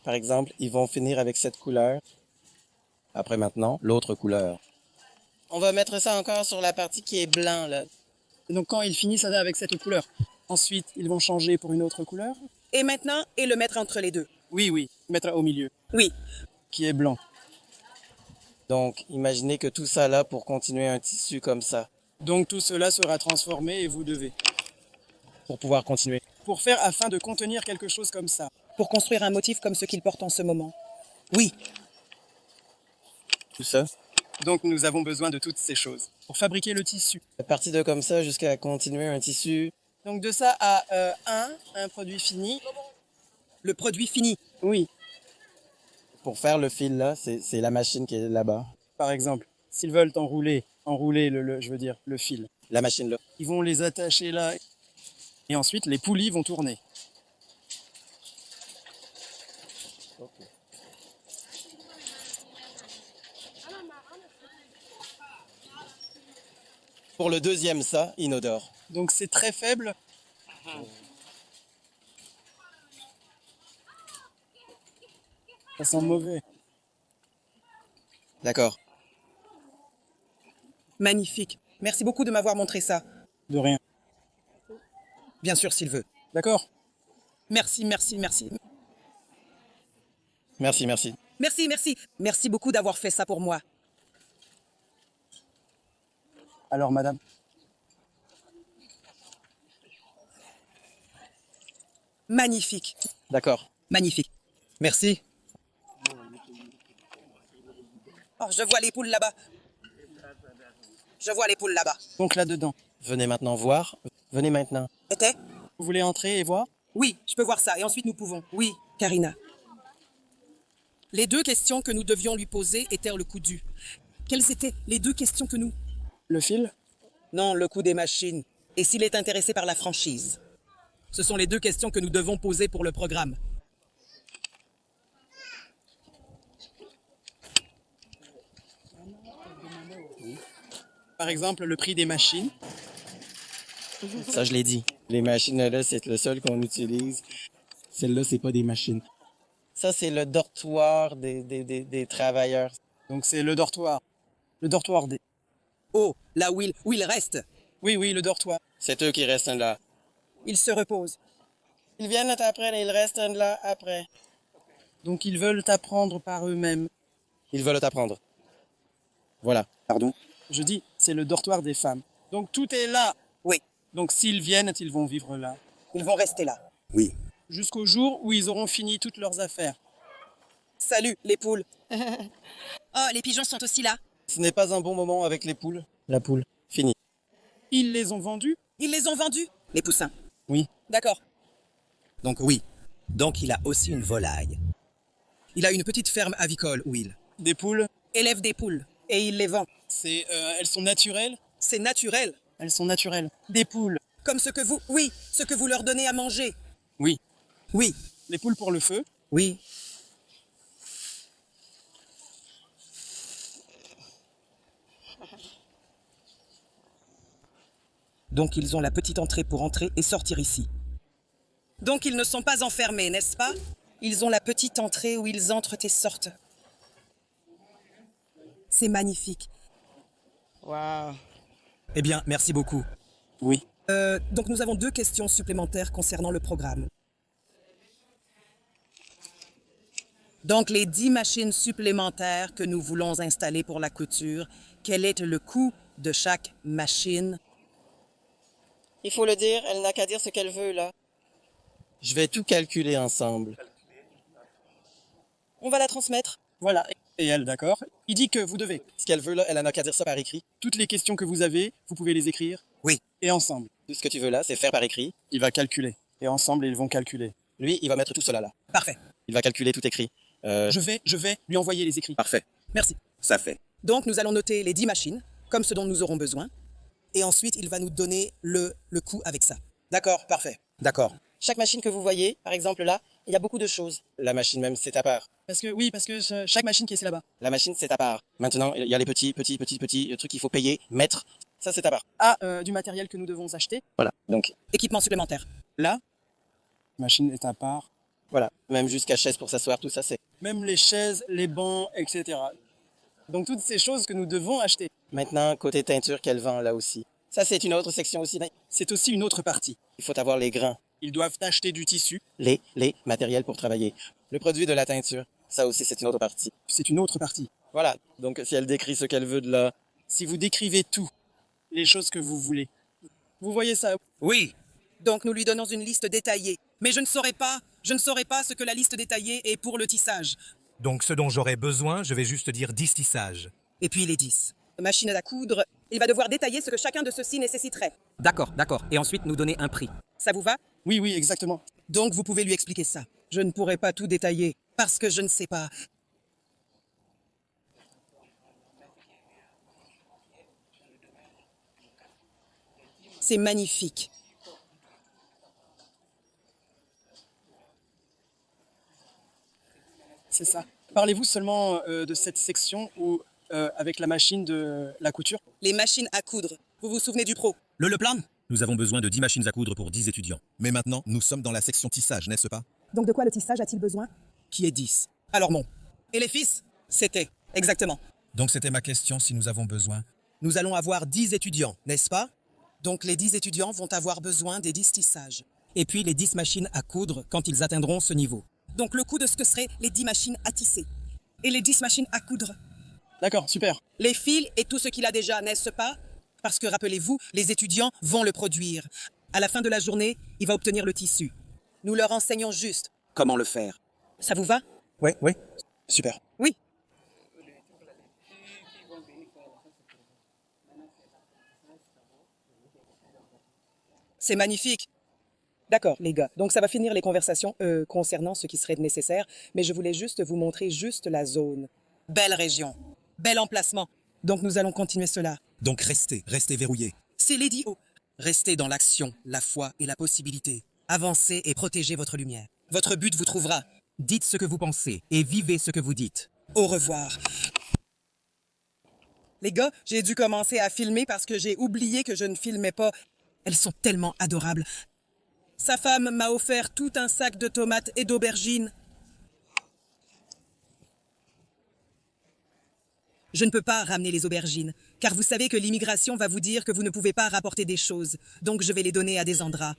Par exemple, ils vont finir avec cette couleur. Après maintenant, l'autre couleur. On va mettre ça encore sur la partie qui est blanc, là. Et donc quand ils finissent avec cette couleur, ensuite ils vont changer pour une autre couleur. Et maintenant, et le mettre entre les deux. Oui, oui, mettre au milieu. Oui. Qui est blanc. Donc, imaginez que tout ça là pour continuer un tissu comme ça. Donc tout cela sera transformé et vous devez. Pour pouvoir continuer. Pour faire afin de contenir quelque chose comme ça. Pour construire un motif comme ce qu'il porte en ce moment. Oui. Tout ça. Donc nous avons besoin de toutes ces choses pour fabriquer le tissu. À partir de comme ça jusqu'à continuer un tissu. Donc de ça à un produit fini. Le produit fini. Oui. Pour faire le fil là, c'est la machine qui est là-bas. Par exemple, s'ils veulent enrouler le fil. La machine là. Ils vont les attacher là. Et ensuite, les poulies vont tourner. Pour le deuxième ça, inodore. Donc c'est très faible. Ça sent mauvais. D'accord. Magnifique. Merci beaucoup de m'avoir montré ça. De rien. Bien sûr, s'il veut. D'accord. Merci, merci, merci. Merci, merci. Merci, merci. Merci beaucoup d'avoir fait ça pour moi. Alors, madame. Magnifique. D'accord. Magnifique. Merci. Oh, je vois les poules là-bas. Je vois les poules là-bas. Donc là-dedans. Venez maintenant voir. Venez maintenant. Était? Vous voulez entrer et voir? Oui, je peux voir ça. Et ensuite, nous pouvons. Oui, Karina. Les deux questions que nous devions lui poser étaient le coût dû. Quelles étaient les deux questions que nous... Le fil? Non, le coût des machines. Et s'il est intéressé par la franchise. Ce sont les deux questions que nous devons poser pour le programme. Par exemple, le prix des machines. Ça, je l'ai dit. Les machines, là, c'est le seul qu'on utilise. Celles-là, c'est pas des machines. Ça, c'est le dortoir des travailleurs. Donc c'est le dortoir. Le dortoir des... Oh, là où il reste. Oui, le dortoir. C'est eux qui restent là. Il se repose. Ils viennent après, et ils restent là après. Donc ils veulent apprendre par eux-mêmes. Ils veulent apprendre. Voilà. Pardon? Je dis, c'est le dortoir des femmes. Donc tout est là. Oui, Donc s'ils viennent, ils vont vivre là. ils vont rester là. Oui. Jusqu'au jour où ils auront fini toutes leurs affaires. Salut, les poules. Oh, les pigeons sont aussi là. Ce n'est pas un bon moment avec les poules. La poule. Fini. Ils les ont vendus? Ils les ont vendus, les poussins. Oui. D'accord. Donc oui. Donc il a aussi une volaille. Il a une petite ferme avicole, Will. Des poules? Élève des poules et il les vend. C'est, elles sont naturelles? C'est naturel, Elles sont naturelles. Des poules? comme ce que vous leur donnez à manger. Oui. Oui, Les poules pour le feu? oui. Donc ils ont la petite entrée pour entrer et sortir ici. Donc ils ne sont pas enfermés, n'est-ce pas? Ils ont la petite entrée où ils entrent et sortent. C'est magnifique. Wow. Eh bien, merci beaucoup. Oui. Donc nous avons 2 questions supplémentaires concernant le programme. Donc les 10 machines supplémentaires que nous voulons installer pour la couture, quel est le coût de chaque machine? Il faut le dire, elle n'a qu'à dire ce qu'elle veut, là. Je vais tout calculer ensemble. On va la transmettre. Voilà. Et elle, d'accord? Il dit que vous devez. Ce qu'elle veut, là, elle n'a qu'à dire ça par écrit. Toutes les questions que vous avez, vous pouvez les écrire. Oui. Et ensemble. Tout ce que tu veux, là, c'est faire par écrit. Il va calculer. Et ensemble, ils vont calculer. Lui, il va mettre tout cela là. Parfait. Il va calculer tout écrit. Je vais lui envoyer les écrits. Parfait. Merci. Ça fait. Donc nous allons noter les 10 machines, comme ce dont nous aurons besoin. Et ensuite, il va nous donner le coût avec ça. D'accord, parfait. D'accord. Chaque machine que vous voyez, par exemple là, il y a beaucoup de choses. La machine même, c'est à part. Parce que chaque machine qui est là-bas. La machine, c'est à part. Maintenant, il y a les petits trucs qu'il faut payer, mettre. Ça, c'est à part. Du matériel que nous devons acheter. Voilà. Donc, Équipement supplémentaire. Là, machine est à part. voilà. Même jusqu'à chaise pour s'asseoir, tout ça, c'est... Même les chaises, les bancs, etc. Donc toutes ces choses que nous devons acheter. Maintenant, côté teinture qu'elle vend là aussi. Ça, c'est une autre section aussi. C'est aussi une autre partie. Il faut avoir les grains. Ils doivent acheter du tissu. Les matériels pour travailler. Le produit de la teinture. Ça aussi, c'est une autre partie. C'est une autre partie. Voilà. Donc, si elle décrit ce qu'elle veut de là... Si vous décrivez tout, les choses que vous voulez, vous voyez ça? Oui. Donc nous lui donnons une liste détaillée. Mais je ne saurais pas ce que la liste détaillée est pour le tissage. Donc ce dont j'aurais besoin, je vais juste dire 10 tissages. Et puis les 10. Machine à coudre, il va devoir détailler ce que chacun de ceux-ci nécessiterait. D'accord. Et ensuite nous donner un prix. Ça vous va? Oui, exactement. Donc vous pouvez lui expliquer ça. Je ne pourrai pas tout détailler, parce que je ne sais pas. C'est magnifique. C'est ça. Parlez-vous seulement de cette section où, avec la machine de la couture? Les machines à coudre. Vous vous souvenez du pro? Le plan? Nous avons besoin de 10 machines à coudre pour 10 étudiants. Mais maintenant, nous sommes dans la section tissage, n'est-ce pas? Donc de quoi le tissage a-t-il besoin? Qui est 10? Alors mon. Et les fils? C'était. Exactement. Donc c'était ma question, si nous avons besoin. Nous allons avoir 10 étudiants, n'est-ce pas? Donc les 10 étudiants vont avoir besoin des 10 tissages. Et puis les 10 machines à coudre quand ils atteindront ce niveau. Donc le coût de ce que seraient les 10 machines à tisser. Et les 10 machines à coudre. D'accord, super. Les fils et tout ce qu'il a déjà, n'est-ce pas? Parce que rappelez-vous, les étudiants vont le produire. À la fin de la journée, il va obtenir le tissu. Nous leur enseignons juste. Comment le faire? Ça vous va? Oui. Super. Oui. C'est magnifique. D'accord, les gars. Donc, ça va finir les conversations concernant ce qui serait nécessaire, mais je voulais juste vous montrer juste la zone. Belle région. Bel emplacement. Donc, nous allons continuer cela. Donc restez verrouillés. C'est Lady O. Restez dans l'action, la foi et la possibilité. Avancez et protégez votre lumière. Votre but vous trouvera. Dites ce que vous pensez et vivez ce que vous dites. Au revoir. Les gars, j'ai dû commencer à filmer parce que j'ai oublié que je ne filmais pas. Elles sont tellement adorables. Sa femme m'a offert tout un sac de tomates et d'aubergines. Je ne peux pas ramener les aubergines, car vous savez que l'immigration va vous dire que vous ne pouvez pas rapporter des choses, donc je vais les donner à des Andras.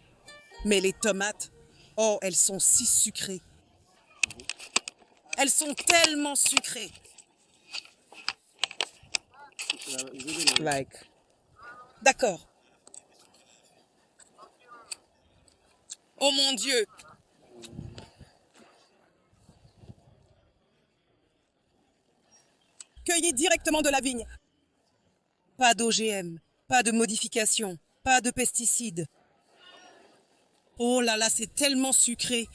Mais les tomates, oh, elles sont si sucrées. Elles sont tellement sucrées. D'accord. Oh mon Dieu! Cueillis directement de la vigne. Pas d'OGM, pas de modification, pas de pesticides. Oh là là, c'est tellement sucré.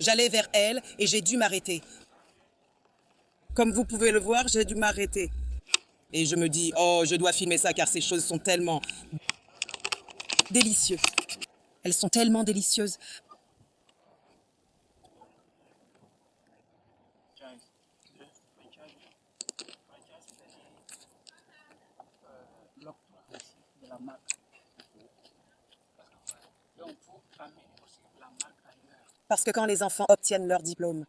J'allais vers elle et j'ai dû m'arrêter. Comme vous pouvez le voir, j'ai dû m'arrêter. Et je me dis, oh, je dois filmer ça car ces choses sont tellement délicieuses. Elles sont tellement délicieuses. Parce que quand les enfants obtiennent leur diplôme,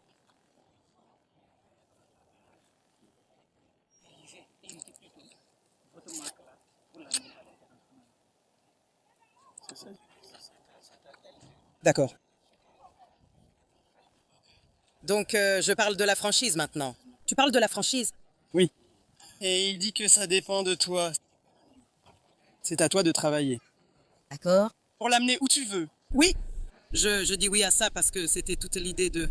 d'accord. Donc, je parle de la franchise maintenant. Tu parles de la franchise? Oui. Et il dit que ça dépend de toi. C'est à toi de travailler. D'accord. Pour l'amener où tu veux. Oui. Je dis oui à ça parce que c'était toute l'idée de...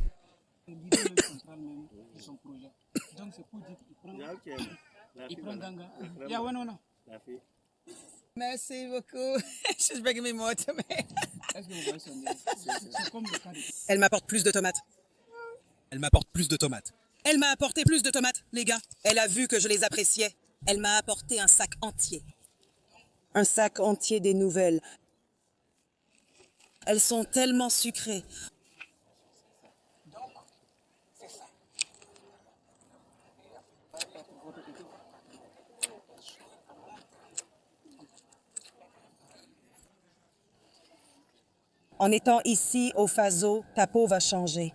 Merci beaucoup. She's bringing me more tomatoes. Elle m'apporte plus de tomates. Elle m'apporte plus de tomates. Elle m'a apporté plus de tomates, les gars. Elle a vu que je les appréciais. Elle m'a apporté un sac entier. Un sac entier des nouvelles. Elles sont tellement sucrées. En étant ici, au Faso, ta peau va changer.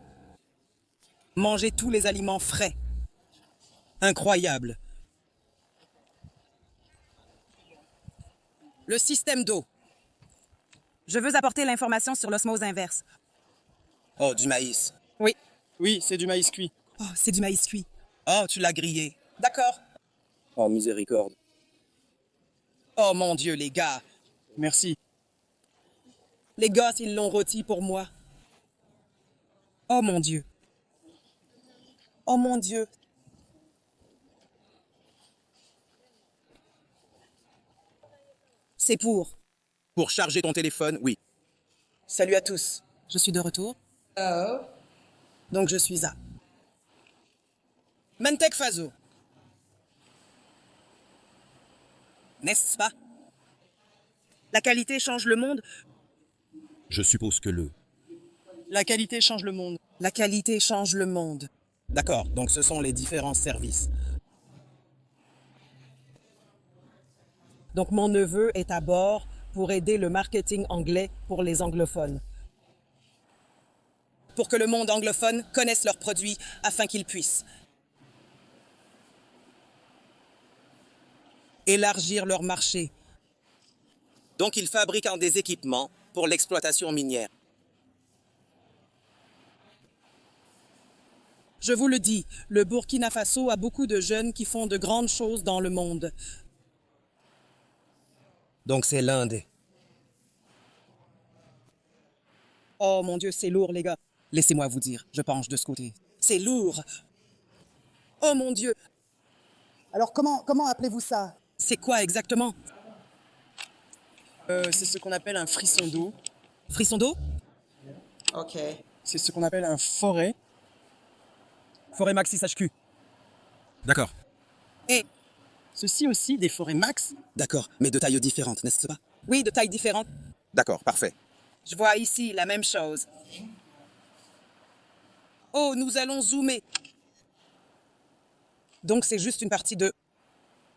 Manger tous les aliments frais. Incroyable. Le système d'eau. Je veux apporter l'information sur l'osmose inverse. Oh, du maïs. Oui. Oui, c'est du maïs cuit. Oh, c'est du maïs cuit. Oh, tu l'as grillé. D'accord. Oh, miséricorde. Oh mon Dieu, les gars. Merci. Les gosses, ils l'ont rôti pour moi. Oh mon Dieu. Oh mon Dieu. C'est pour. Pour charger ton téléphone, oui. Salut à tous. Je suis de retour. Oh. Donc je suis à Mentec Faso. N'est-ce pas? La qualité change le monde. Je suppose que La qualité change le monde. La qualité change le monde. D'accord, donc ce sont les différents services. Donc mon neveu est à bord pour aider le marketing anglais pour les anglophones. Pour que le monde anglophone connaisse leurs produits afin qu'ils puissent élargir leur marché. Donc ils fabriquent des équipements pour l'exploitation minière. Je vous le dis, le Burkina Faso a beaucoup de jeunes qui font de grandes choses dans le monde. Donc c'est l'Inde. Oh mon Dieu, c'est lourd, les gars. Laissez-moi vous dire, je penche de ce côté. C'est lourd. Oh mon Dieu. Alors comment appelez-vous ça? C'est quoi exactement? C'est ce qu'on appelle un frisson d'eau. Frisson d'eau? Ok. C'est ce qu'on appelle un forêt. Forêt Maxis HQ. D'accord. Et ceci aussi, des forêts max. D'accord, mais de tailles différentes, n'est-ce pas? Oui, de tailles différentes. D'accord, parfait. Je vois ici la même chose. Oh, nous allons zoomer. Donc c'est juste une partie de...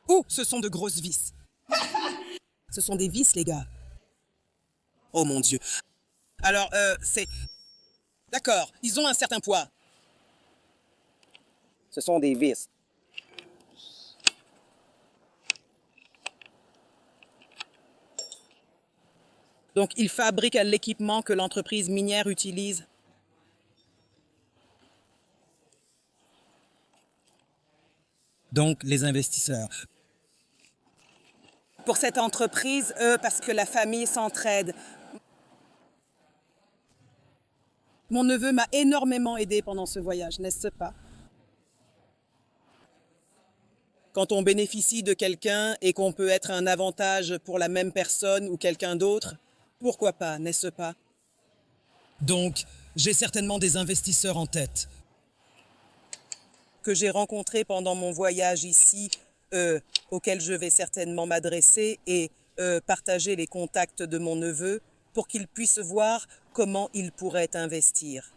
Oh, ce sont de grosses vis. Ce sont des vis, les gars. Oh mon Dieu. Alors, c'est... D'accord, ils ont un certain poids. Ce sont des vis. Donc, ils fabriquent l'équipement que l'entreprise minière utilise. Donc, les investisseurs. Pour cette entreprise, parce que la famille s'entraide. Mon neveu m'a énormément aidé pendant ce voyage, n'est-ce pas? Quand on bénéficie de quelqu'un et qu'on peut être un avantage pour la même personne ou quelqu'un d'autre, pourquoi pas, n'est-ce pas? Donc, j'ai certainement des investisseurs en tête. Que j'ai rencontrés pendant mon voyage ici, auxquels je vais certainement m'adresser et partager les contacts de mon neveu pour qu'il puisse voir comment il pourrait investir.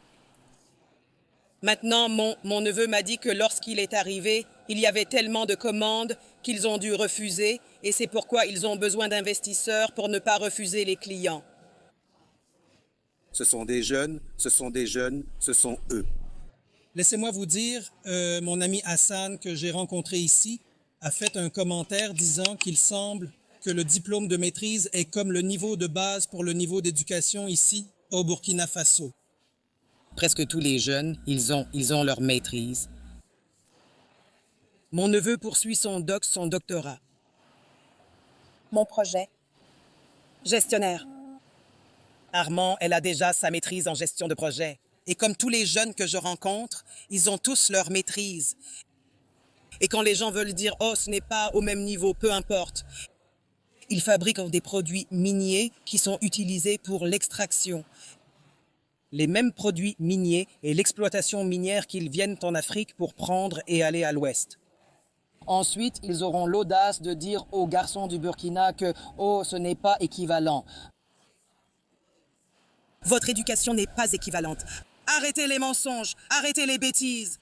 Maintenant, mon neveu m'a dit que lorsqu'il est arrivé, il y avait tellement de commandes qu'ils ont dû refuser et c'est pourquoi ils ont besoin d'investisseurs pour ne pas refuser les clients. Ce sont des jeunes, ce sont des jeunes, ce sont eux. Laissez-moi vous dire, mon ami Hassan que j'ai rencontré ici a fait un commentaire disant qu'il semble que le diplôme de maîtrise est comme le niveau de base pour le niveau d'éducation ici au Burkina Faso. Presque tous les jeunes, ils ont leur maîtrise. Mon neveu poursuit son doctorat. Mon projet. Gestionnaire. Armand, elle a déjà sa maîtrise en gestion de projet. Et comme tous les jeunes que je rencontre, ils ont tous leur maîtrise. Et quand les gens veulent dire « Oh, ce n'est pas au même niveau », peu importe. Ils fabriquent des produits miniers qui sont utilisés pour l'extraction. Les mêmes produits miniers et l'exploitation minière qu'ils viennent en Afrique pour prendre et aller à l'ouest. Ensuite, ils auront l'audace de dire aux garçons du Burkina que « Oh, ce n'est pas équivalent ». Votre éducation n'est pas équivalente. Arrêtez les mensonges, arrêtez les bêtises.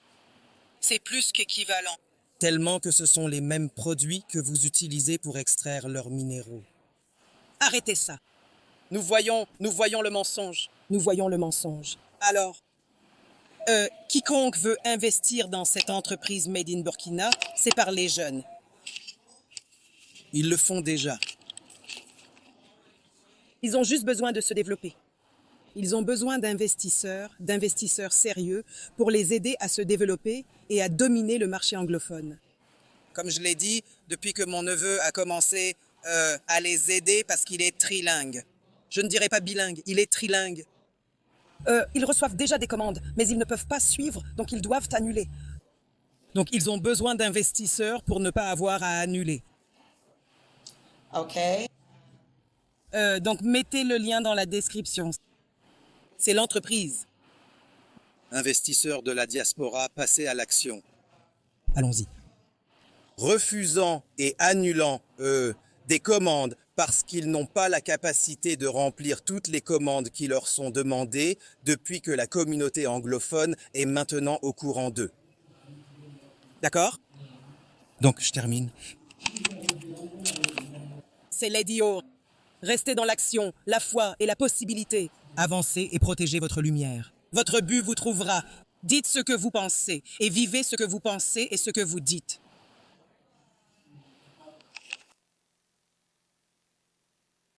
C'est plus qu'équivalent. Tellement que ce sont les mêmes produits que vous utilisez pour extraire leurs minéraux. Arrêtez ça. Nous voyons le mensonge. Nous voyons le mensonge. Alors, quiconque veut investir dans cette entreprise Made in Burkina, c'est par les jeunes. Ils le font déjà. Ils ont juste besoin de se développer. Ils ont besoin d'investisseurs sérieux pour les aider à se développer et à dominer le marché anglophone. Comme je l'ai dit, depuis que mon neveu a commencé à les aider parce qu'il est trilingue. Je ne dirais pas bilingue, il est trilingue. Ils reçoivent déjà des commandes, mais ils ne peuvent pas suivre, donc ils doivent annuler. Donc ils ont besoin d'investisseurs pour ne pas avoir à annuler. OK. Donc mettez le lien dans la description. C'est l'entreprise. Investisseurs de la diaspora, passez à l'action. Allons-y. Refusant et annulant des commandes parce qu'ils n'ont pas la capacité de remplir toutes les commandes qui leur sont demandées depuis que la communauté anglophone est maintenant au courant d'eux. D'accord? Donc, je termine. C'est Lady O. Restez dans l'action, la foi et la possibilité. Avancez et protégez votre lumière. Votre but vous trouvera. Dites ce que vous pensez et vivez ce que vous pensez et ce que vous dites.